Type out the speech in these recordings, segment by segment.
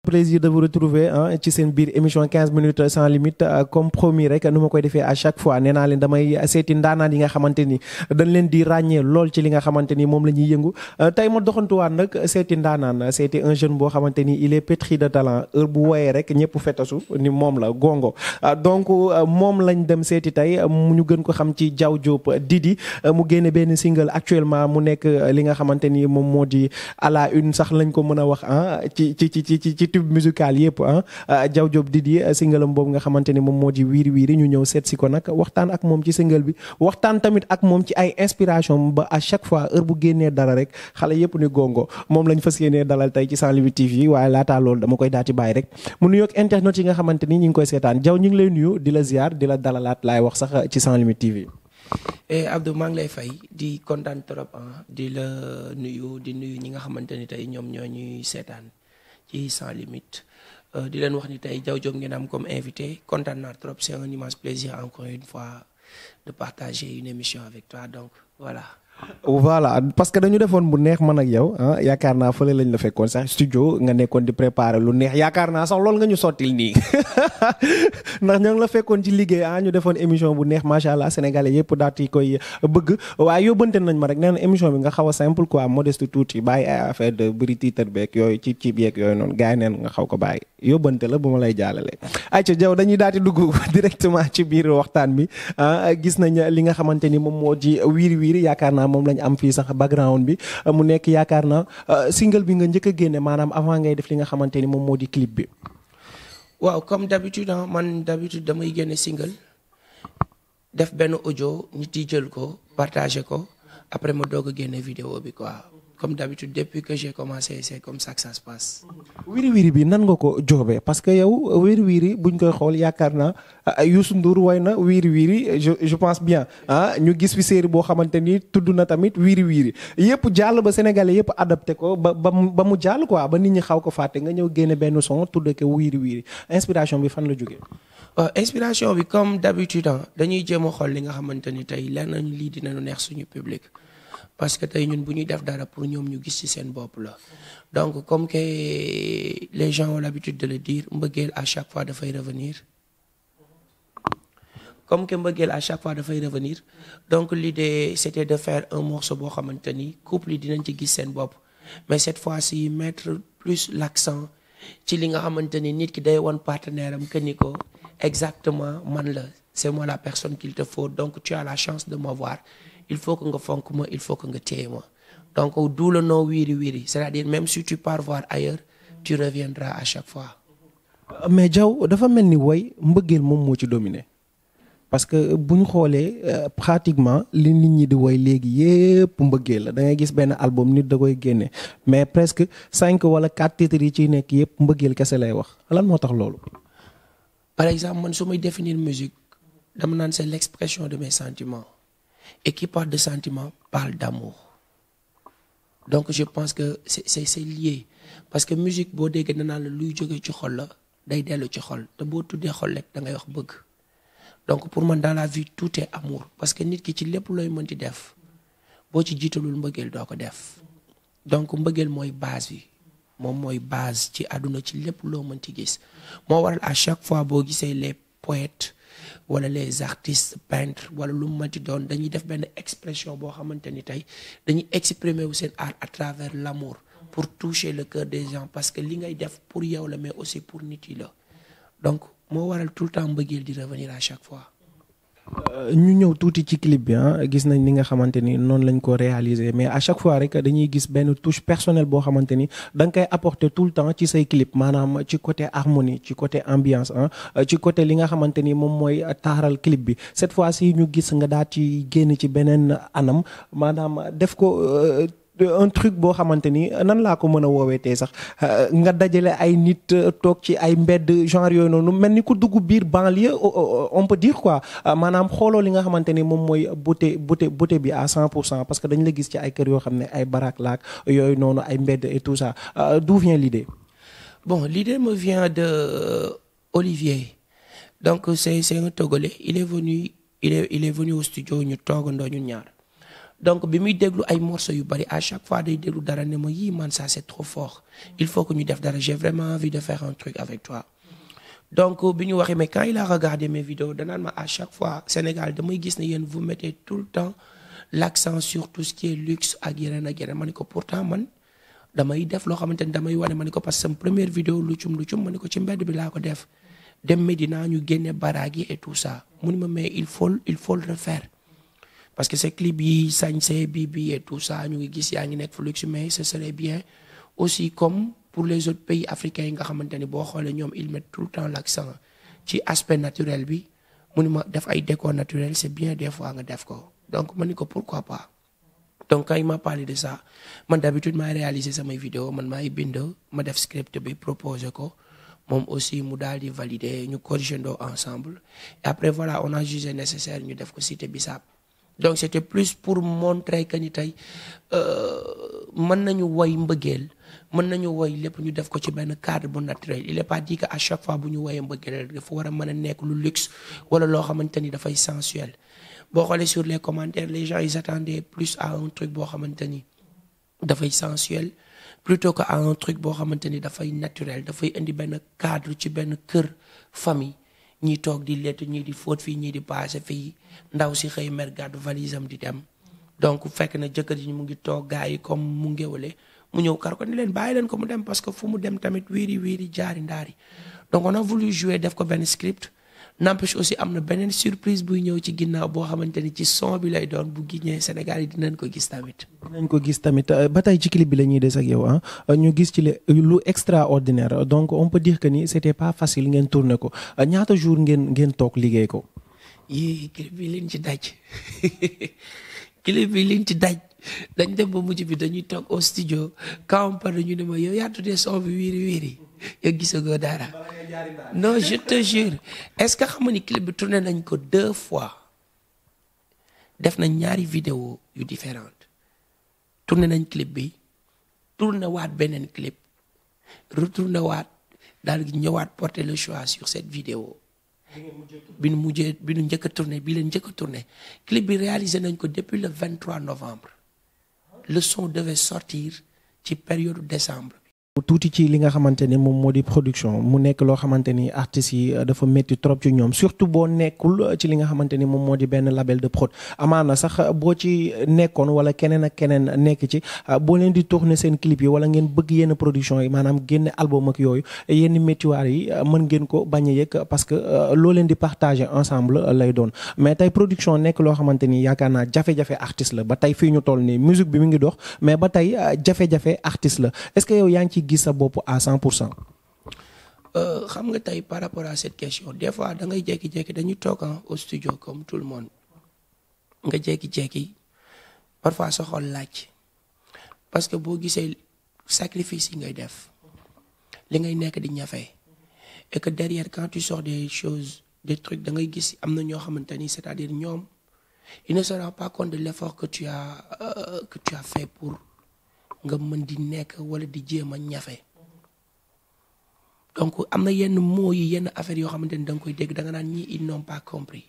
Plaisir de vous retrouver ci seen biir émission 15 minutes sans limite comme promis rek nu ma koy defee à chaque fois nee naa leen damay seeti ndaanaan yi nga xamante ni dañ leen di ràññee lool ci li nga xamante ni moom la ñuy yëngu tey ma doxantuwaat nag seeti ndaanaan seeti un jeune boo xamante ni il est pétri de talent heure bu woyee rek ñëpp fetasu ni moom la gongo donc moom lañ dem seeti tey mu ñu gën ko xam ci Diaw Diop Didi mu génne benn single actuellement mu nekk li nga xamante ni moom moo di à la une sax lañ ko mën a wax ci tube musical yëpp Diaw Diop Didi singalam boobu nga xamante ni moom moo di wiiri wiiri ñu ñëw seet si ko nag waxtaan ak moom ci single bi waxtaan tamit ak moom ci ay inspiration ba à chaque fois heure bu génnee dara rek xale yëpp ni gongo moom lañ fas yéenee dalal tey ci Sans Limites TV waaye laataa loolu dama koy daati bàyyi rek mu nuyoog internet yi nga xamante ni ñu ngi koy seetaan Diaw ñu ngi lay nuyu di la ziar di la dalalaat laay wax sax ci Sans Limites TV. Abdou maa ngi lay fay di kontaan trop di la nuyu di nuyu ñi nga xamante ni tey ñoom ñoo ñuy seetaan ci Sans Limites di leen wax ni tey Diaw Diop ngeen am comme invité kontaan naa trop c'est un immense plaisir encore une fois de partager une émission avec toi donc voilà. Voilà parce que dañu defoon bu neex man ak yow yaakaar naa fële lañ la fekkoon sax studio nga nekkoon di préparer lu neex yaakaar naa sax loolu nga ñu sottil nii ndax ñoo ngi la fekkoon ci liggéey ñu defoon émission bu neex macha allah sénégalais yëpp daal di koy bëgg waaye yóbbante nañ ma rek nee na émission bi nga xaw a simple quoi modeste tuuti bàyyi ay affaire de bëri titre beeg yooyu ci yeeg yooyu noonu gars yi neen nga xaw ko bàyyi yóbbante la bu ma lay jàllale. ayca Diaw dañuy daal di dugg directement ci biir waxtaan bi gis nañ li nga xamante ni moom moo di wiiri wiiri yaakaar naa moom lañ am fii sax background bi mu nekk yaakaar na single bi nga njëkk a génne maanaam avant ngay def li nga xamante ni moom moo di clip bi. waaw comme d'habitude man d'habitude damay génne single def benn audio nit yi jël ko partager ko après ma doog a génne vidéo bi quoi comme d'habitude depuis que j'ai commencé c'est comme ça que ça se passe. wiri wiri bi nan nga ko joobee parce que yow wiri wiri buñ koy xool yaakaar naa Youssou Ndour way na wiri wiri je pense bien ñu gis fi série boo xamante ni tudd na tamit wiri wiri yëpp jàll ba sénégalais yëpp adapté ko ba mu jàll quoi ba nit ñi xaw ko fàtte nga ñëw génne benn son tudd ko wiri wiri inspiration bi fan la jógee. inspiration bi comme d'habitude dañuy jéem a xool li nga xamante ni tey lenn lii dinañu neex suñu public. parce que tey ñun bu ñuy def dara pour ñoom ñu gis ci seen bopp la donc comme que les gens ont l'habitude de le dire mbëggeel à chaque fois dafay revenir donc l'idée c'était de faire un morceau boo xamante ni couple yi dinañ ci gis seen bopp mais cette fois-ci mettre plus l'accent ci li nga xamante ni nit ki day won partenaire am que ni ko exactement man la c'est moi la personne qu'il te faut donc tu as la chance de m'avoir il faut que nga fonk ma il faut que nga téye ma donc d'où le nom wiiri wiiri c'est-à-dire même si tu pars voir ailleurs tu reviendras à chaque fois. mais Diaw dafa mel ni woy mbëggeel moom moo ci dominé parce que bu ñu xoolee pratiquement li nit ñi di woy léegi yépp mbëggeel la da ngay gis benn album nit da koy génne mais presque 5 wala 4 titres yi ciy nekk yépp mbëggeel kese lay wax lan moo tax loolu. par exemple man su may définir musique dama naan c'est l'expression de mes sentiments. Et qui parle de sentiments parle d'amour donc je pense que c'est lié parce que musique boo déggee danaa la luy jóge ci xol la day dellu ci xol te boo tuddee xol rek da ngay wax bëgg donc pour man dans la vie tout est amour parce que nit ki ci lépp looy mën ci def boo ci jiitalul mbëggeel doo ko def donc mbëggeel mooy base bi moom mooy base ci àdduna ci lépp loo mën ci gis moo waral à chaque fois boo gisee les poètes wala les artistes peintres wala lu mu mënti doon dañuy def benn expression boo xamante ni tey dañuy exprimer wu seen art à travers l'amour pour toucher le cœur des gens parce que li ngay def pour yow la mais aussi pour nit yi la donc moo waral tout le temps mbëggeel di revenir à chaque fois. ñu ñëw tuuti ci clip bi gis nañ ni nga xamante ni noonu lañ ko réaliser mais à chaque fois rek dañuy gis benn touche personnelle boo xamante ni da nga koy apporter tout le temps ci say clip maanaam ci côté harmonie ci côté ambiance ci côté li nga xamante ni moom mooy taaral clip bi cette fois-ci ñu gis nga daal ci génn ci beneen anam maanaam def ko un truc boo xamante ni nan laa ko mën a woowee tey sax nga dajale ay nit toog ci ay mbedd genre yooyu noonu mel ni ku dugg biir banlieue on peut dire quoi maanaam xooloo li nga xamante ni moom mooy beauté bi à 100% parce que dañ la gis ci ay kër yoo xam ne ay baraak laak yooyu noonu ay mbedd et tout ça d'où vient l'idée? Bon, l'idée me vient de Olivier. Donc c'est un Togolais. Il est venu il est venu au studio ñu toogandoo ñun ñaar donc bi muy déglu ay morceaux yu bari à chaque fois day déglu dara ne ma yii man ça c'est trop fort il faut que ñu def dara j'ai vraiment envie de faire un truc avec toi donc bi ñu waxee mais quand il a regardé mes vidéos danaan ma à chaque fois Sénégal damay gis ne yéen vous mettez tout le temps l'accent sur tout ce qui est luxe ak yeneen ma ne ko pourtant man damay def loo xamante ni damay wane ma ne ko parce que sama première vidéo lucum ma ne ko ci mbedd bi laa ko def dem Medina ñu génne baraag yi et tout ça mu ne ma mais il faut le refaire parce que ces clips yi sañse bi et tout ça ñu ngi gis yaa ngi nekk fu luxe mais ce serait bien aussi comme pour les autres pays africains yi nga xamante ni boo xoolee ñoom ils mettent tout le temps l'accent ci aspect naturel bi mu ne ma def ay décor naturel c'est bien des fois nga def ko donc ma ni ko pourquoi pas donc quand il m'a parlé de ça man d'habitude maay réaliser samay vidéo man maay bind ma def script bi proposer ko moom aussi mu daal di valider ñu corriger ndoo ensemble et après voilà on a jugé nécessaire ñu def ko Cité Bissap donc c'était plus pour montrer que ni tey mën nañu woy mbëggeel mën nañu woy lépp ñu def ko ci benn cadre bu naturel il est pas dit que à chaque fois bu ñu woyee mbëggeel dafa war a mën a nekk lu luxe wala loo xamante ni dafay sensuel boo xoolee sur les commentaires les gens ils attendaient plus à un truc boo xamante ni dafay sensuel plutôt que à un truc boo xamante ni dafay naturel dafay indi benn cadre ci benn kër famille ñii toog di lettu ñii di fóot fii ñii di passé fii ndaw si xëy mer gàddu valise am di dem donc fekk na jëkkër ji mu ngi toog gars yi comme mu ngéwale mu ñëw kar ko ni leen bàyyi leen ko mu dem parce que fu mu dem tamit wiiri jaari ndaari donc on a voulu jouer def ko benn script n'empêche aussi am na beneen surprise buy ñëw ci ginnaaw boo xamante ni ci son bi lay doon bu giñee Sénégal yi dinañ ko gis tamit. dinañ ko gis tamit ba tey ci clip bi la ñuy des ak yow ñu gis ci lu extraordinaire donc on peut dire que ni c'était pas facile ngeen tourner ko ñaata jour ngeen toog liggéey ko. yii clip bi liñ ci daj clip bi liñ ci daj dañ dem ba mujj bi dañuy toog au studio quand on parle ñu ne ma yow yaa tuddee son bi wiiri yow gisagoo dara. non je te jure est-ce que xam nga ni clip bi tourné nañ ko 2 fois def nañ ñaari vidéo yu différentes tourné nañ clip bi tourné waat beneen clip retourné waat daal di ñëwaat porter le choix sur cette vidéo bi nu njëkk a tourné bi leen njëkk a tourné clip bi réalisé nañ ko depuis le 23 novembre le son devait sortir ci période décembre. tuuti ci li nga xamante ni moom moo di production mu nekk loo xamante ni artistes yi dafa métti trop ci ñoom surtout boo nekkul ci li nga xamante ni moom moo di benn label de prod amaana sax boo ci nekkoon wala keneen ak keneen nekk ci boo leen di tourner seen clip yi wala ngeen bëgg yenn production yi maanaam génne album ak yooyu yenn métiwaar yi mën ngeen ko bañ a yëg parce que loo leen di partager ensemble lay doon mais tey production nekk loo xamante ni yaakaar naa jafe-jafe artiste la ba tey fii ñu toll nii musique bi mu ngi dox mais ba tey jafe-jafe artiste la est-ce que yow yaa ngi ci gis sa bopp à 100%. xam nga tey par rapport à cette question des fois da ngay jékki-jékki dañuy toog au studio comme tout le monde nga jékki-jékki parfois sa xol laaj parce que boo gisee sacrifice yi ngay def li ngay nekk di ñafe et que derrière quand tu sors des choses des trucs da ngay gis am na ñoo xamante ni c'est-à-dire ñoom il ne se rend pas compte de l'effort que tu as fait pour nga mën di nekk wala di jéem a ñafe donc am na yenn mots yi yenn affaires yoo xamante ni da nga koy dégg da nga naan ñii ils n'ont pas compris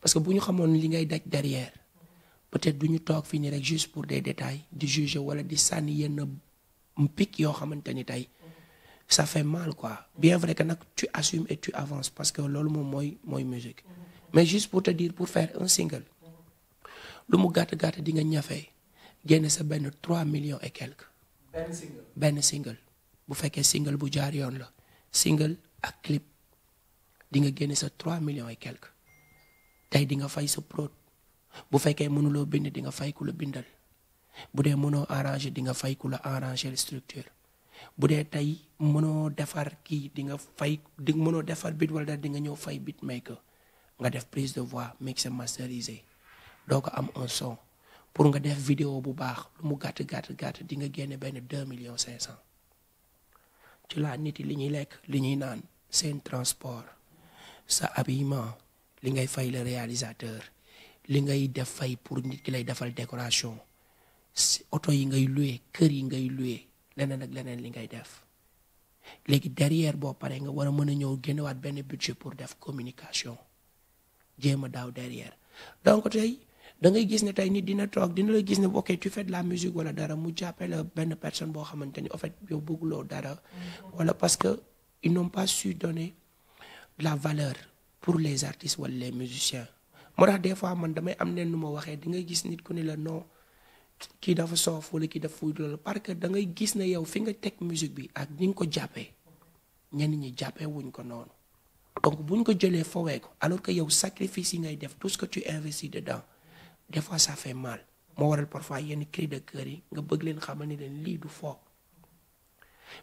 parce que bu ñu xamoon li ngay daj derrière peut-être du ñu toog fii nii rek juste pour des détails di juger wala di sànni yenn pic yoo xamante ni tey ça fait mal quoi bien vrai que nag tu assumes et tu avances parce que loolu moom mooy musique mais juste pour te dire pour faire un single lu mu gàtt di nga ñafe génne sa benn 3 millions et quelques. benn single bu fekkee single bu jaar yoon la single ak clip di nga génne sa 3 millions et quelques tey di nga fay sa prod bu fekkee mënuloo bind di nga fay ku la bindal bu dee mënoo arranger di nga fay ku la arranger structure bu dee tey mënoo defar kii di nga fay mënoo defar beat wala di nga ñëw fay beatmaker nga def prise de voix mixé masterisé doo ko am un son. pour nga def vidéo bu baax lu mu gàtt di nga génne benn 2,5 millions ci laa nit yi li ñuy lekk li ñuy naan seen transport sa habillement li ngay fay le réalisateur li ngay def fay pour nit ki lay defal décoration oto yi ngay loué kër yi ngay loué leneen ak leneen li ngay def léegi derrière boo paree nga war a mën a ñëw génnewaat benn budget pour def communication jéem a daaw derrière donc tey da ngay gis ne tey nit dina toog dina la gis ne ok tu fais de la musique wala dara mu jàppee la benn personne boo xamante ni en fait yow bëgguloo dara wala parce que ils n'ont pas su donner de la valeur pour les artistes wala les musiciens moo tax des fois man damay am nen nu ma waxee di ngay gis nit ku ne la non kii dafa soof wala kii dafa fuy loolu parce que da ngay gis ne yow fi nga teg musique bi ak ni nga ko jàppee ñenn ñi jàppee wuñ ko noonu donc buñ ko jëlee fowee ko alors que yow sacrifice yi ngay def tout ce que tu investis dedans des fois ça fait mal moo waral parfois yenn cri de cœur yi nga bëgg leen xamal ni leen lii du foo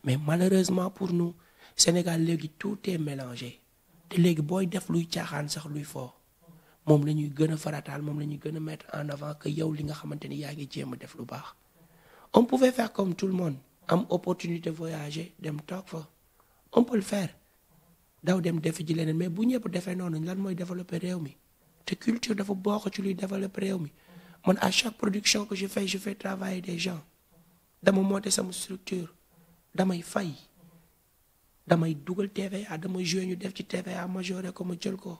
mais malheureusement pour nous Sénégal léegi tout est mélangé te léegi booy def luy caaxaan sax luy foo moom la ñuy gën a farataal moom la ñuy gën a mettre en avant que yow li nga xamante ni yaa ngi jéem a def lu baax on pouvait faire comme tout le monde am opportunité voyager dem toog fa on peut le faire daw dem defi ji leneen mais bu ñëpp defee noonu lan mooy développer réew mi te culture dafa bokk ci luy développer réew mi man à chaque production que je fais travailler des gens dama monter sama structure damay fay damay dugal TVA damay jouer ñu def ci TVA majoré ko ma jël ko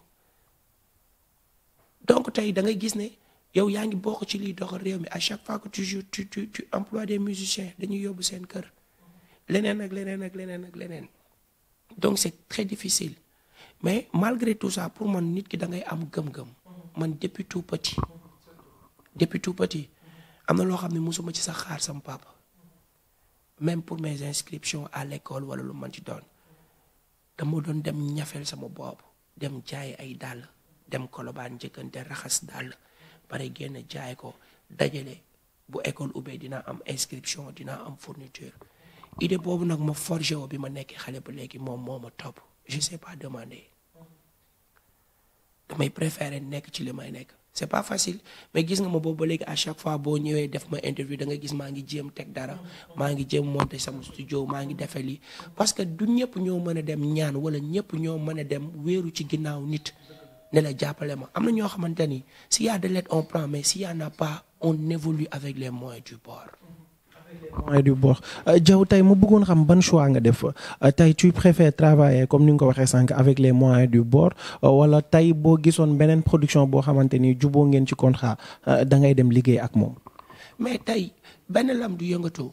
donc tey da ngay gis ne yow yaa ngi bokk ci liy doxal réew mi à chaque fois que tu joues tu emploies des musiciens dañuy yóbbu seen kër leneen ak leneen ak leneen ak leneen donc c'est très difficile mais malgré tout ça pour man nit ki da ngay am gëm-gëm man depuis tout petit am na loo xam ne mosuma ci sax xaar sama papa même pour mes inscriptions à l'école wala lu man ci doon dama doon dem ñafeel sama bopp dem jaay ay dàll dem Colobane njëkkante raxas dàll pare génn jaay ko dajale bu école ubbee dinaa am inscription dinaa am fourniture idée boobu nag ma forgé woo bi ma nekkee xale ba léegi moom moo ma topp je sais pas demander damay préférer nekk ci li may nekk c'est pas facile mais gis nga ma boobu ba léegi à chaque fois boo ñëwee def ma interview da nga gis maa ngi jéem teg dara maa ngi jéem monter sama studio maa ngi defee lii parce que du ñëpp ñoo mën a dem ñaan wala ñëpp ñoo mën a dem wéeru ci ginnaaw nit ne la jàppale ma am na ñoo xamante ni s'il y a de l'aide on prend mais s'il y en a pas on évolue avec les moyens du bord. moyens du bord Diaw tey mu bëggoon xam ban choix nga def tey tu préfères travailler comme ni nga ko waxee sànq avec les moyens du bord wala tey boo gisoon beneen production boo xamante ni juboo ngeen ci contrat da ngay dem liggéey ak moom. mais tey benn lam du yëngatu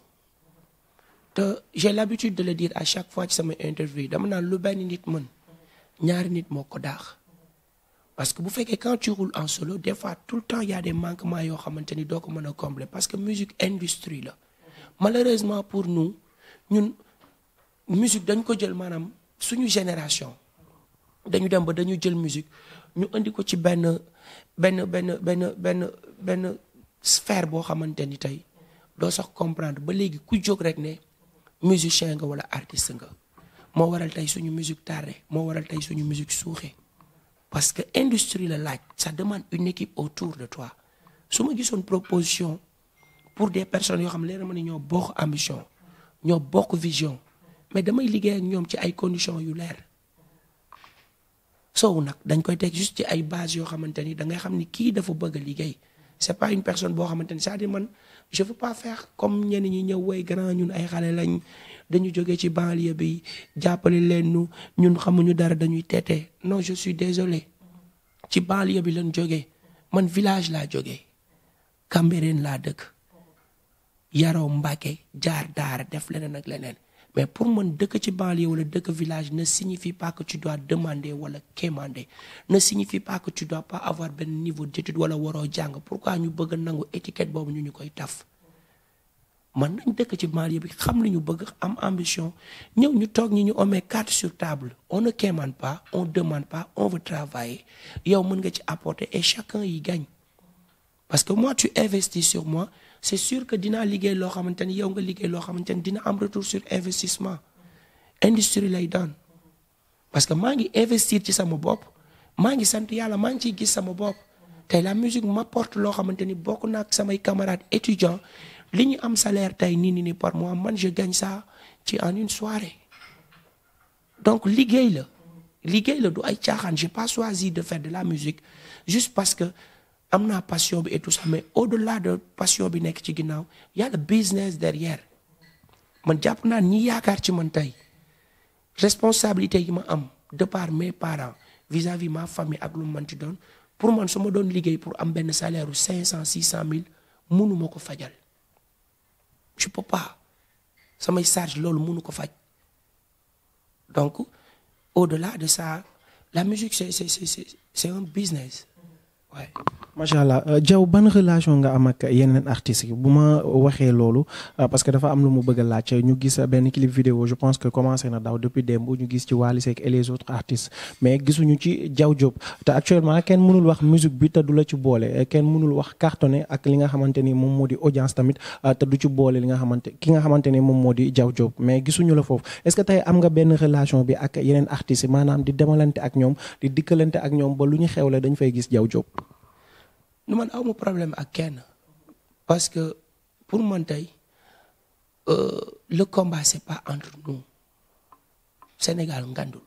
te j'ai l'habitude de le dire à chaque fois ci sama interview dama naan lu benn nit mën ñaari nit moo ko daax parce que bu fekkee quand tu roules en solo des fois tout le temps il y a des manquements yoo xamante ni doo ko mën a combler parce que musique industrie la. malheureusement pour nous ñun musique dañ ko jël maanaam suñu génération dañu dem ba dañu jël musique ñu indi ko ci benn sphère boo xamante ni tey doo sax comprendre ba léegi ku jóg rek ne musicien nga wala artiste nga moo waral tey suñu musique tardé moo waral tey suñu musique suuxee parce que industrie la laaj ça demande une équipe autour de toi su ma gisoon proposition pour des personnes yoo xam ne leer na ñoo bokk ambition ñoo bokk vision mais damay liggéey ak ñoom ci ay conditions yu leer soow nag dañ koy teg juste ci ay bases yoo xamante ni da ngay xam ni kii dafa bëgg a liggéey c'est pas une personne boo xamante ni c'est-à-dire man je veux pas faire comme ñenn ñi ñëw way grand ñun ay xale lañ dañu jógee ci banlieue bi jàppale leen nu ñun xamuñu dara dañuy teete non je suis désolé ci banlieue bi lañ jógee man village laa jógee Cambérène laa dëkk yaroo Mbàkke jaar daara def leneen ak leneen mais pour man dëkk ci banlieue wala dëkk village ne signifie pas que tu dois demander wala quémander ne signifie pas que tu dois pas avoir benn niveau d'étude wala waroo jàng pourquoi ñu bëgg nangu étiquette boobu ñu koy taf man nañ dëkk ci banlieue bi xam li ñu bëgg am ambition ñëw ñu toog ñu on met carte sur table on ne quémande pas on demande pas on veut travailler yow mën nga ci apporter et chacun y gagne parce que moi tu investis sur moi c'est sûr que dinaa liggéey loo xamante ni yow nga liggéey loo xamante ni dina am retour sur investissement industrie lay doon parce que maa ngi investir ci sama bopp maa ngi sant yàlla maa ngi ciy gis sama bopp tey la musique m'apporte loo xamante ni bokk naa ak samay camarades étudiants li ñu am salaire tey nii par mois man je gagne ça ci en une soirée donc liggéey la du ay caaxaan j'ai pas choisi de faire de la musique juste parce que am naa passion bi et tout ça mais au-delà de passion bi nekk ci ginnaaw y a le business derrière man jàpp naa ñi yaakaar ci man tey responsabilité yi ma am de par mes parents vis-à-vis ma famille ak lu mu mënti doon pour man su ma doon liggéey pour am benn salaire u 500 600 000 mënu ma ko fajal je peux pas samay charge loolu mënu ko faj donc au-delà de ça la musique c'est un business ouais. macha allah Diaw ban relation nga am ak yeneen artistes yi bu ma waxee loolu parce que dafa am lu mu bëgg a laaj ñu gis benn clip vidéo je pense que commencé na daw depuis démb ñu gis ci Wally Seck et les autres artistes mais gisuñu ci Diaw Diop te actuellement kenn mënul wax musique bi te du la ci boole kenn mënul wax cartonné ak li nga xamante ni moom moo di audience tamit te du ci boole li nga xamante ni moom moo di Diaw Diop mais gisuñu la foofu est-ce que tey am nga benn relation bi ak yeneen artistes yi maanaam di demalante ak ñoom di dikkalante ak ñoom ba lu ñu xewle dañ fay gis Diaw Diop. nu man awma problème ak kenn parce que pour man tey le combat c'est pas entre nous Sénégal ngandul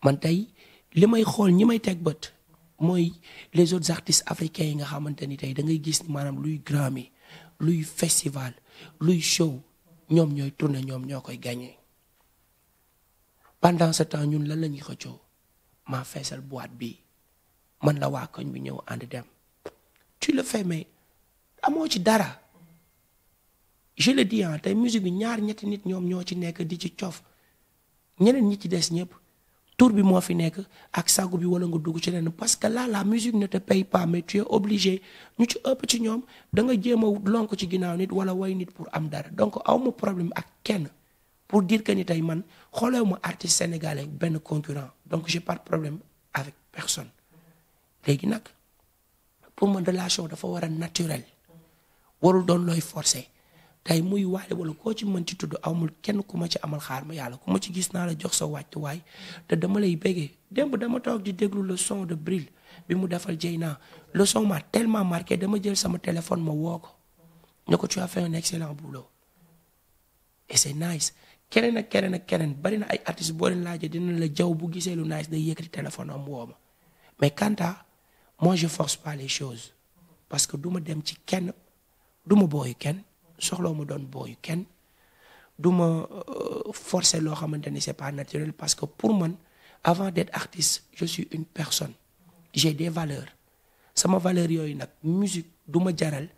man tey li may xool ñi may teg bët mooy les autres artistes africains yi nga xamante ni tey da ngay gis ni maanaam luy Grammy luy festival luy show ñoom ñooy tourner ñoom ñoo koy gagner pendant ce temps ñun lan la ñuy xëccoo maa feesal boîte bi man la waa koñ bi ñëw ànd dem tu le fais mais amoo ci dara je le dis tey musique bi ñaar ñetti nit ñoom ñoo ci nekk di ci cof ñeneen ñi ci des ñëpp tour bi moo fi nekk ak sagu bi wala nga dugg ci leneen parce que là la musique ne te paye pas mais tu es obligé ñu ci ëpp ci ñoom da nga jéem a lonk ci ginnaaw nit wala way nit pour am dara donc awma problème ak kenn pour dire que ni tey man xoolewu ma artiste sénégalais benn concurrent donc j'ai pas de problème avec personne léegi nag pour man relation dafa war a naturel warul doon looy forcer tey muy Wally wala koo ci mën ci tudd amul kenn ku ma ci amal xaar ma yàlla ku ma ci gis naa la jox sa wàccuwaay te dama lay béggee démb dama toog di déglu le son de Bril bi mu defal Dieyna le son m'a tellement marqué dama jël sama téléphone ma woo ko ne ko tu as fait un excellent boulot et c'est nice keneen ak keneen ak keneen bari na ay artistes boo leen laajee dina la Diaw bu gisee lu nice day yëkkati téléphone am woo ma mais quant à moi je force pas les choses parce que du ma dem ci kenn du ma booyu kenn soxloo ma doon booyu kenn du ma forcer loo xamante ni c'est pas naturel parce que pour man avant d'être artiste je suis une personne j'ai des valeurs sama valeurs yooyu nag musique du ma jaral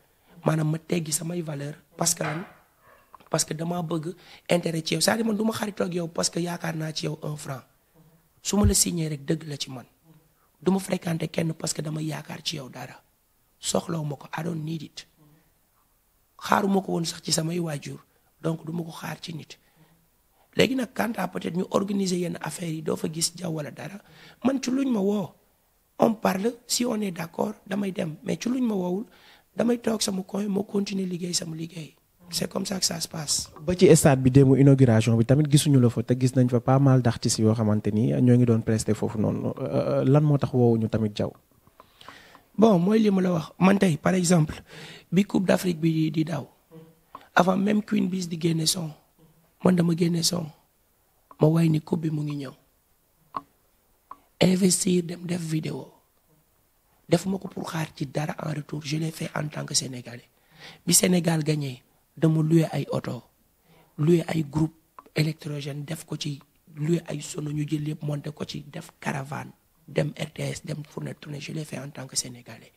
maanaam ma teggi samay valeurs parce que dama bëgg intérêt ci yow c'est-à-dire man du ma xaritoo ak yow parce que yaakaar naa ci yow 1 franc su ma la signé rek dëgg la ci man du ma fréquenter kenn parce que dama yaakaar ci yow dara soxlawu ma ko I don't need it xaaruma ko woon sax ci samay waajur donc du ma ko xaar ci nit léegi nag quant à peut-être ñu organiser yenn affaires yi doo fa gis Diaw wala dara man ci luñ ma woo on parle si on est d'accord damay dem mais ci luñ ma woowul damay toog sama coin moo continuer liggéey sama liggéey c'est comme ça que ça se passe. ba ci stade bi démb inauguration bi tamit gisuñu la fa te gis nañ fa pas mal d'artistes yoo xamante ni ñoo ngi doon prester foofu noonu lan moo tax woowuñu tamit Diaw. bon mooy li ma la wax man tey par exemple bi Coupe d'Afrique bi di daw avant même Queen Biz di génne son man dama génne son ma way ni coupe bi mu ngi ñëw investir dem def vidéo defuma ko pour xaar ci dara en retour je l'ai fait en tant que Sénégalais bi Sénégal gagné. dama loué ay oto loué ay groupe électrogène def ko ci loué ay sono ñu jël yëpp monté ko ci def caravane dem RTS dem fourner tournée je l'ai fait en tant que Sénégalais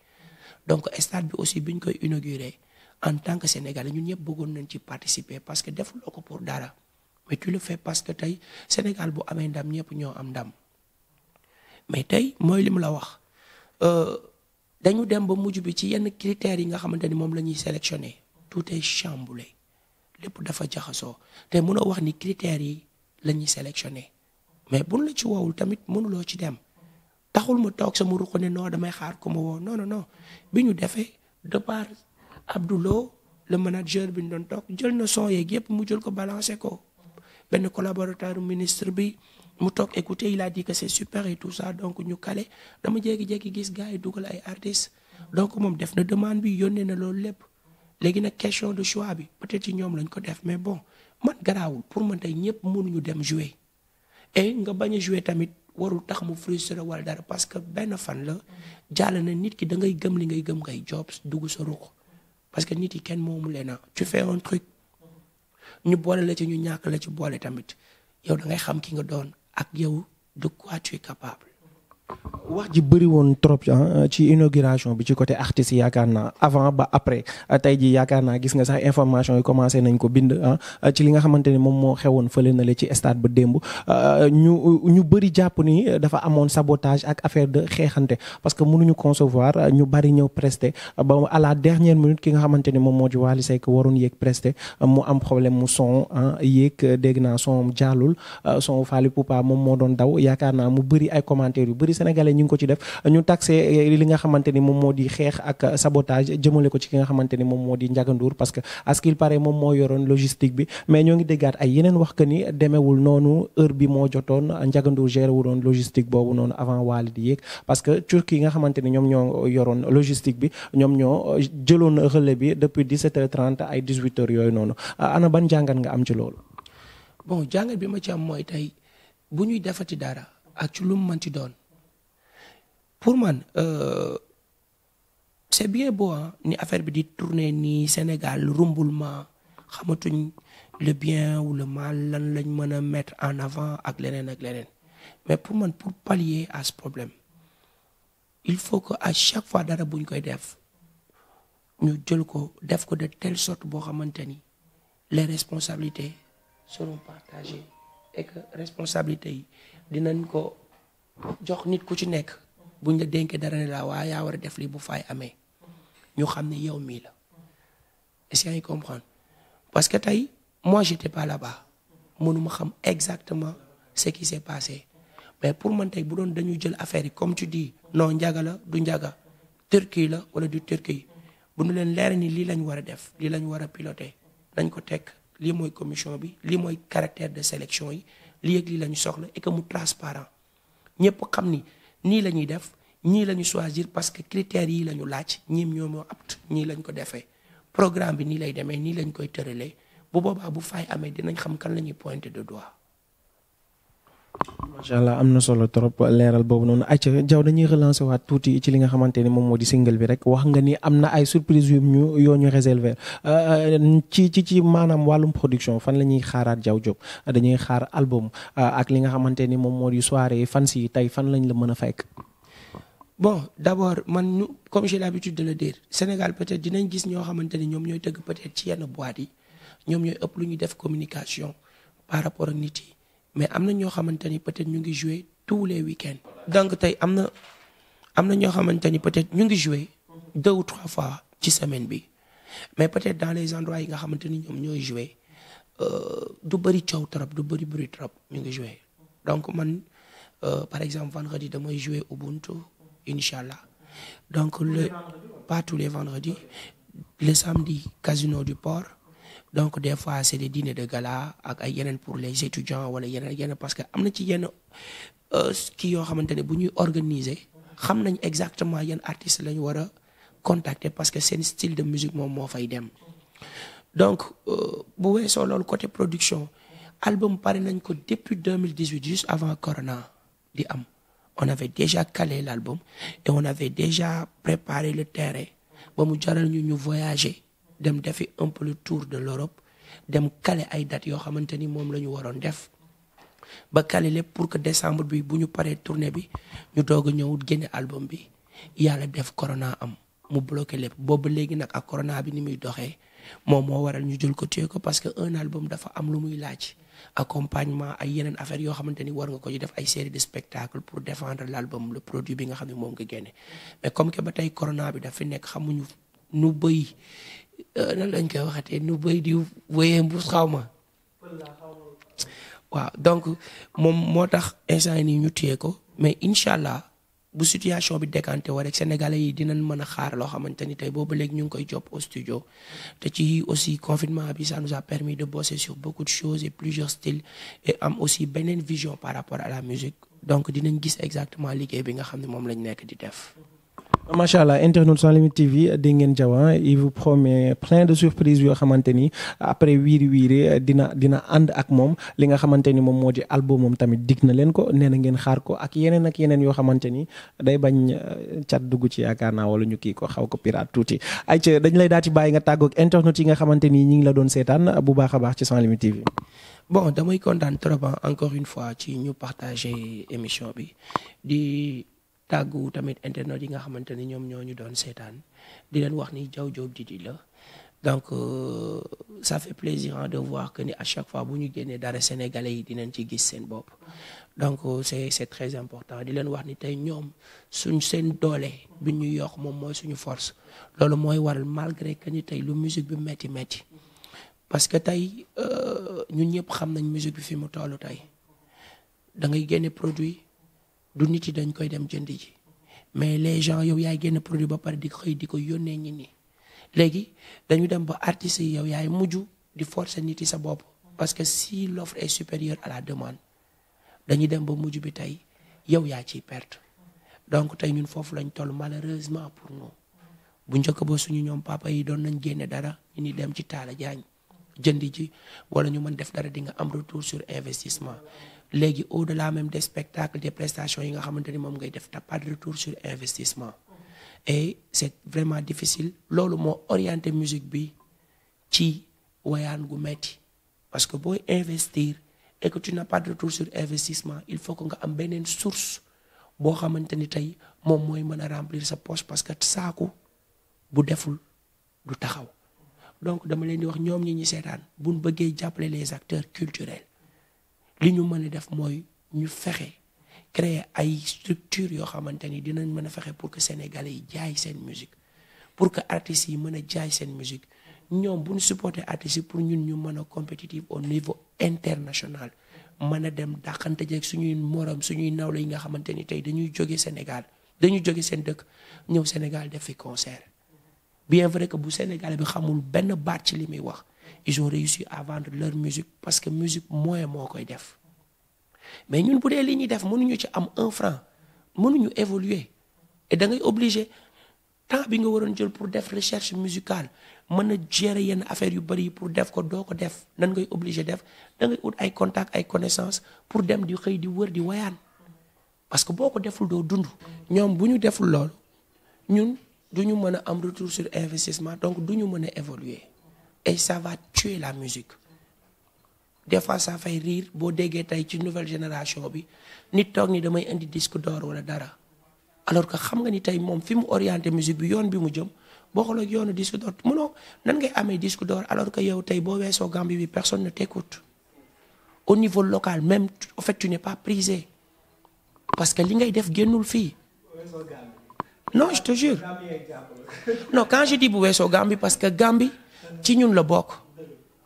donc stade bi aussi bi ñu koy inauguré en tant que Sénégalais ñun ñëpp bëggoon nañ ci participer parce que defuloo ko pour dara mais tu le fais parce que tey Sénégal bu amee ndam ñëpp ñoo am ndam mais tey mooy li mu la wax dañu dem ba mujj bi ci yenn critères yi nga xamante ni moom la ñuy sélectionné tout est chamboulé lépp dafa jaxasoo te mënoo wax ni critères yi la ñuy sélectionné mais buñ la ci woowul tamit mënuloo ci dem taxul ma toog sama ruq ne non damay xaar ko ma woo non bi ñu defee de part Abdoulo le manager bi ñu doon toog jël na son yeeg yëpp mu jël ko balancé ko benn collaborateur ministre bi mu toog écouter il a dit que c'est super et tout ça donc ñu kale dama jékki-jékki gis gars yi dugal ay artistes donc moom def na demande bi yónnee na loolu lépp. léegi nag question de choix bi peut-être ci ñoom lañ ko def mais bon man garaawul pour man tey ñëpp mënuñu dem jouer et nga bañ a jouer tamit warul tax mu frustré wala dara parce que benn fan la jàll na nit ki da ngay gëm li ngay gëm ngay job dugg sa ruq parce que nit yi kenn moomu leen a tu fais un truc ñu boole la ci ñu ñàkk la ci boole tamit yow da ngay xam ki nga doon ak yow de quoi tu es capable. wax ji bëri woon trop ci inauguration bi ci côté artistes yi yaakaar naa avant ba après tey ji yaakaar naa gis nga sax information yi commencé nañ ko bind ci li nga xamante ni moom moo xewoon fële na le ci stade ba démb ñu bëri jàpp ni dafa amoon sabotage ak affaire de xeexante parce que mënuñu concevoir ñu bëri ñëw prester ba à la dernière minute ki nga xamante ni moom moo di Wally Seck waroon yéeg prester mu am problème mu son yéeg dégg naa son jàllul son Fally Poupa moom moo doon daw yaakaar naa mu bëri ay commentaires yu bëri sénégalais ñu ngi ko ci def ñu taxé li nga xamante ni moom moo di xeex ak sabotage jëmale ko ci ki nga xamante ni moom moo di Ndiaga Ndour parce que à ce qu'il paraît moom moo yoroon logistique bi mais ñoo ngi déggaat ay yeneen wax que ni demeewul noonu heure bi moo jotoon Ndiaga Ndour géré wu doon logistique boobu noonu avant Wally di yéeg parce que Turquie yi nga xamante ni ñoom ñoo yoroon logistique bi ñoom ñoo jëloon relais bi depuis 17h30 ay 18h yooyu noonu ana ban jàngat nga am ci loolu. bon jàngat bi ma ci am mooy tey bu ñuy defati dara ak ci lu mu mën ci doon. pour man c'est bien beau ni affaire bi di tourner nii Sénégal rumbulement xamatuñ le bien ou le mal lan lañ mën a mettre en avant ak leneen mais pour man pour pallier à ce problème il faut que à chaque fois dara buñ koy def ñu jël ko def ko de telle sorte boo xamante ni les responsabilités seront partagées et que responsabilités yi dinañ ko jox nit ku ci nekk. buñ la dénkee dara ne la waa yaa war a def lii bu faay amee ñu xam ne yow mii la est-ce que yaa ngi comprendre parce que tey moi j'étais pas là-bas mënuma xam exactement ce qui s'est passé mais pour man tey bu doon dañuy jël affaire yi comme tu dis non Ndiaga la du Ndiaga Turquie la wala du Turquie bu ñu leen leer ni lii lañ war a def lii lañ war a piloter nañ ko teg lii mooy commission bi lii mooy caractère de sélection yi lii ak lii lañu soxla et que mu transparent ñëpp xam ni nii la ñuy def ñii la ñu choisir parce que critères yi la ñu laaj ñiim ñoo moo apte ñii lañ ko defee programme bi nii lay demee nii lañ koy tëralee bu boobaa bu fay amee dinañ xam kan la ñuy pointer de doigt. macha allah am na solo trop leeral boobu noonu ayca Diaw dañuy relancer waat tuuti ci li nga xamante ni moom moo di single bi rek wax nga ni am na ay surprise yoo ñu réserver ci maanaam wàllum production fan la ñuy xaaraat Diaw Diop dañuy xaar album ak li nga xamante ni moom moo di soirée fan si tey fan lañ la mën a fekk. bon d'abord man comme j'ai l'habitude de le dire Sénégal peut-être dinañ gis ñoo xamante ni ñoom ñooy tëgg peut-être ci yenn boîte yi ñoom ñooy ëpp lu ñuy def communication par rapport ak nit yi. mais am na ñoo xamante ni peut-être ñu ngi jouer tous les week-ends donc tey am na ñoo xamante ni peut-être ñu ngi jouer 2 ou 3 fois ci semaine bi mais peut-être dans les endroits yi nga xamante ni ñoom ñooy jouer du bëri coow trop du bëri bruit trop ñu ngi jouer donc man par exemple vendredi damay jouer Ubuntu Inch'Allah donc pas tous les vendredis le samedi Casino du Port. donc des fois c'est des dîners de gala ak ay yeneen pour les étudiants wala yeneen parce que am na ci yenn kii yoo xamante ne bu ñuy organiser xam nañ exactement yan artistes la ñu war a contacter parce que seen style de musique moom moo fay dem. donc bu weesoo loolu côté production album pare nañ ko depuis 2018 juste avant Corona di am on avait déjà calé l'album et on avait déjà préparé le terrain ba mu jaral ñu voyager. dem defi un peu le tour de l'Europe dem kale ay dates yoo xamante ni moom la ñu waroon def ba kale lépp pour que décembre bi bu ñu paree tournée bi ñu doog a ñëw génne album bi yàlla def corona am mu bloqué lépp boobu léegi nag ak corona bi ni muy doxee moom moo waral ñu jël ko téye ko parce que un album dafa am lu muy laaj accompagnement ay yeneen affaires yoo xamante ni war nga ko ci def ay série de spectacles pour défendre l'album le produit bi nga xam ne moom nga génne mais comme que ba tey corona bi dafa nekk xamuñu nu bëy nan lañ koy waxatee nu bëy di wéyee mbuus xaw ma waaw donc moom moo tax instant nii ñu téye ko mais incha allah bu situation bi décanté wa rek sénégalais yi dinañ mën a xaar loo xamante ni tey boobu léegi ñu ngi koy job au studio te ci aussi confinement bi ça nous a permis de bosser sur beaucoup de choses et plusieurs styles et am aussi beneen vision par rapport à la musique donc dinañ gis exactement liggéey bi nga xam ne moom lañ nekk di def. macha allah internaute Sans Limites TV dégg ngeen Diaw il vous promet plein de surprises yoo xamante ni après wiiri wiiri dina ànd ak moom li nga xamante ni moom moo di album moom tamit dig na leen ko nee na ngeen xaar ko ak yeneen yoo xamante ni day bañ cat dugg ci yaakaar naa wala ñu kii ko xaw ko pirate tuuti. ayca dañ lay daal di bàyyi nga tàggoog internaute yi nga xamante ni ñi ngi la doon seetaan bu baax a baax ci Sans Limites TV. bon damay kontaan trop encore une fois ci ñu partager émission bi di tàggu tamit internet yi nga xamante ni ñoom ñoo ñu doon seetaan di leen wax ni Diaw Diop Didi la donc ça fait plaisir de voir que ni à chaque fois bu ñu génnee dara sénégalais yi dinañ ci gis seen bopp donc c'est très important di leen wax ni tey ñoom seen doole bi ñu yokk moom mooy suñu force loolu mooy waral malgré que ni tey lu musique bi metti parce que tey ñun ñëpp xam nañ musique bi fi mu tollu tey da ngay génne produit du nit yi dañ koy dem jënd ji mais les gens yow yaay génne produit ba pare di xëy di ko yónnee ñi ni léegi dañu dem ba artistes yi yow yaay mujj di forcer nit yi sa bopp parce que si l'offre est supérieure à la demande dañuy dem ba mujj bi tey yow yaa ciy perte donc tey ñun foofu lañ toll malheureusement pour nous bu njëkk ba suñu ñoom papa yi doon nañ génne dara ñu ni dem ci Talla Diagne jëndi ji wala ñu mën def dara di nga am retour sur investissement léegi au-delà même des spectacles des prestations yi nga xamante ni moom ngay def t'as pas de retour sur investissement et c'est vraiment difficile loolu moo orienté musique bi ci wayaan gu metti parce que booy investir et que tu n'as pas de retour sur investissement il faut que nga am beneen source boo xamante ni tey moom mooy mën a remplir sa poche parce que saaku bu deful du taxaw donc dama leen di wax ñoom ñi seetaan buñ bëggee jàppale les acteurs culturels li ñu mën a def mooy ñu fexe créer ay structures yoo xamante ni dinañ mën a fexe pour que sénégalais yi jaay seen musique pour que artistes yi mën a jaay seen musique ñoom bu ñu supporter artistes yi pour ñun ñu mën a compétitif au niveau international mën a dem dàqante jeeg suñuy morom suñuy nawle yi nga xamante ni tey dañuy jóge Sénégal dañuy jóge seen dëkk ñëw Sénégal def fi concert bien vrai que bu Sénégalais bi xamul benn baat ci li muy wax ils ont réussi à vendre leur musique parce que musique moyen moo koy def mais ñun bu dee li ñuy def mënuñu ci am 1 franc mënuñu évoluer et da ngay obligé temps bi nga waroon jël pour def recherche musicale mën a gérer yenn affaires yu bari pour def ko doo ko def nan ngay obligé def da ngay ut ay contacts ay connaissances pour dem di xëy di wër di wayaan parce que boo ko deful doo dund. ñoom bu ñu deful loolu ñun du ñu mën a am retour sur investissement donc du ñu mën a évoluer et ça va tuer la musique des fois ça fait rire boo déggee tey ci nouvelle génération bi nit toog ni damay indi disque d'or wala dara alors que xam nga ni tey moom fi mu orienté musique bi yoon bi mu jëm boo xoolee yoonu disque d'or mënoo nan ngay amee disque d'or alors que yow tey boo weesoo Gambie bi personne ne t'écoute au niveau local même en fait tu n'es pas prisé parce que li ngay def génnul fii. Non, je te jure. Non, quand je dis bu weesoo Gambie parce que Gambie ci ñun la bokk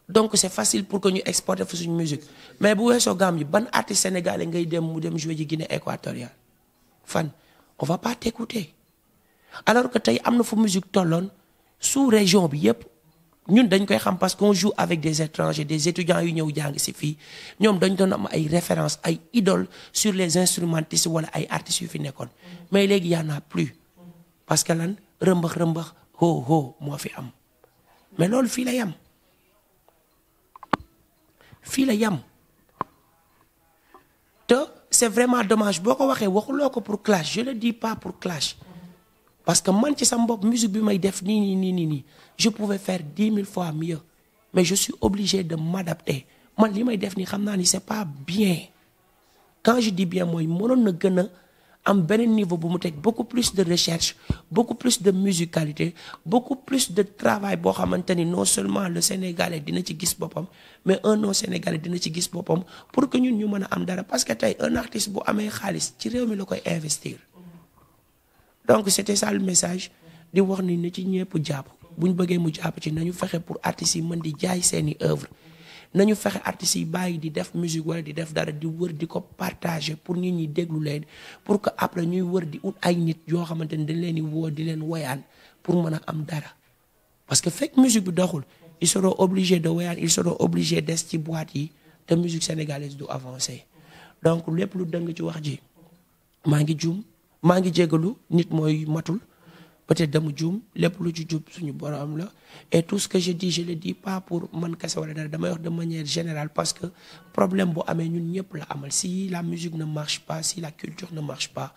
donc c'est facile pour que ñu exporter fa suñu musique mais bu weesoo Gambie ban artiste sénégalais ngay dem mu dem jouer ji Guinée équatoriale fan on va pas t'écouter alors que tey am na fu musique tolloon sous région bi yépp ñun dañ koy xam parce qu'on joue avec des étrangers des étudiants yu ñëw jàng ci fii ñoom dañ doon am ay références ay idoles sur les instrumentistes wala ay artistes yu fi nekkoon mais léegi y en a plus parce que lan rëmbax ho moo fi am mais loolu fii la yam te c'est vraiment dommage boo ko waxee waxuloo ko pour clash je le dis pas pour clash parce que man ci sama bopp musique bi may def nii je pouvais faire 10 000 fois mieux mais je suis obligé de m'adapter man li may def nii xam naa ni c'est pas bien quand je dis bien mooy mënoon na gën a am beneen niveau bu mu teg beaucoup plus de recherche beaucoup plus de musicalité beaucoup plus de travail boo xamante ni non seulement le Sénégalais dina ci gis boppam mais un non Sénégalais dina ci gis boppam pour que ñun ñu mën a am dara parce que tey un artiste bu amee xaalis ci réew mi la koy investir donc c'était ça le message di wax ni na ci ñëpp jàpp bu ñu bëggee mu jàpp ci nañu fexe pour artistes yi mën di jaay seeni œuvre nañu fexe artistes yi bàyyi di def musique wala di def dara di wër di ko partager pour nit ñi déglu leen pour que après ñuy wër di ut ay nit yoo xamante ni dañ leen di woo di leen woyaan pour mën a am dara parce que fekk musique bi doxul ils seront obligés de woyaan ils seront obligés des ci boîte yi te musique sénégalaise du avancer donc lépp lu dëng ci wax ji maa ngi juum maa ngi jégalu nit mooy matul peut-être dama juum lépp lu ci jub suñu borom la et tout ce que je dis je le dis pas pour man kese wala dara damay wax de manière générale parce que problème bu amee ñun ñëpp la amal si la musique ne marche pas si la culture ne marche pas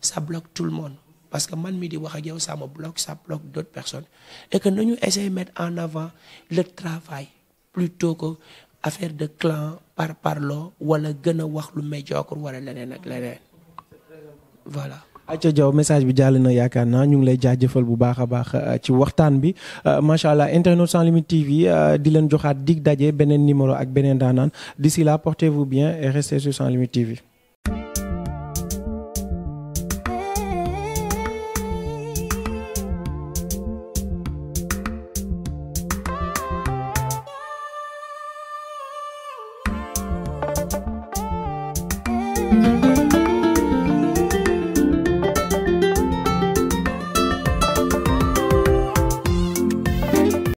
ça bloque tout le monde parce que man mi di wax ak yow ça me bloque ça bloque d'autres personnes et que nañu essayer mettre en avant le travail plutôt que affaire de clan par parloo wala gën a wax lu médiocre wala leneen ak leneen voilà. Aïcha Diaw message bi jàll na yaakaar naa ñu ngi lay jaajëfal bu baax a baax ci waxtaan bi macha allah internet sans limite TV di leen joxaat dig daje beneen numéro ak beneen daanaan d'ici là portez-vous bien et restez sur Sans Limite TV.